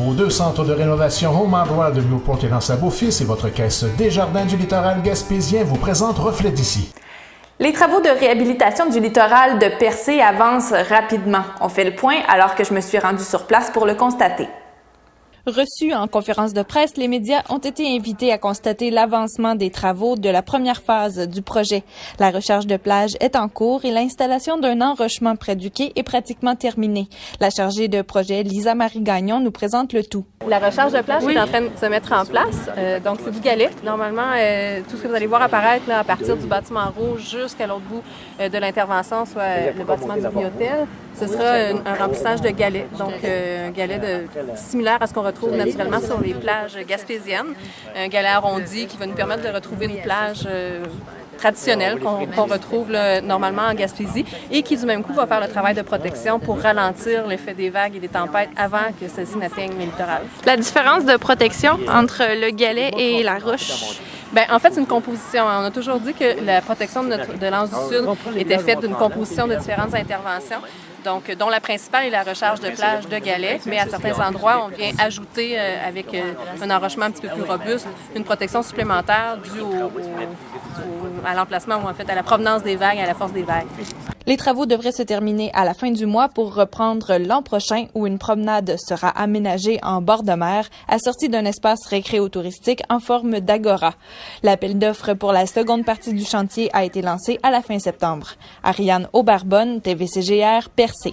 Vos 2 centres de rénovation Home Hardware de Newport et L'Anse-à-Beaufils et votre caisse Desjardins du littoral gaspésien vous présentent Reflet d'ici. Les travaux de réhabilitation du littoral de Percé avancent rapidement. On fait le point alors que je me suis rendue sur place pour le constater. Reçus en conférence de presse, les médias ont été invités à constater l'avancement des travaux de la première phase du projet. La recharge de plage est en cours et l'installation d'un enrochement près du quai est pratiquement terminée. La chargée de projet, Lisa-Marie Gagnon, nous présente le tout. La recharge de plage est en train de se mettre en place. Donc, c'est du galet. Normalement, tout ce que vous allez voir apparaître là, à partir du bâtiment rouge jusqu'à l'autre bout de l'intervention, soit le bâtiment du Biotel, ce sera un remplissage de galets. Donc, un galet similaire à ce qu'on retrouve naturellement sur les plages gaspésiennes. Un galet arrondi qui va nous permettre de retrouver une plage traditionnelle qu'on retrouve là, normalement en Gaspésie et qui, du même coup, va faire le travail de protection pour ralentir l'effet des vagues et des tempêtes avant que celles-ci n'atteignent le littoral. La différence de protection entre le galet et la roche? Bien, en fait, c'est une composition. On a toujours dit que la protection de l'Anse du Sud était faite d'une composition de différentes interventions. Donc, dont la principale est la recharge de plage de galets, mais à certains endroits, on vient ajouter avec un enrochement un petit peu plus robuste, une protection supplémentaire due à l'emplacement ou en fait à la provenance des vagues, à la force des vagues. Les travaux devraient se terminer à la fin du mois pour reprendre l'an prochain où une promenade sera aménagée en bord de mer, assortie d'un espace récréo-touristique en forme d'agora. L'appel d'offres pour la seconde partie du chantier a été lancé à la fin septembre. Ariane Aubarbonne, TVCGR, Percé.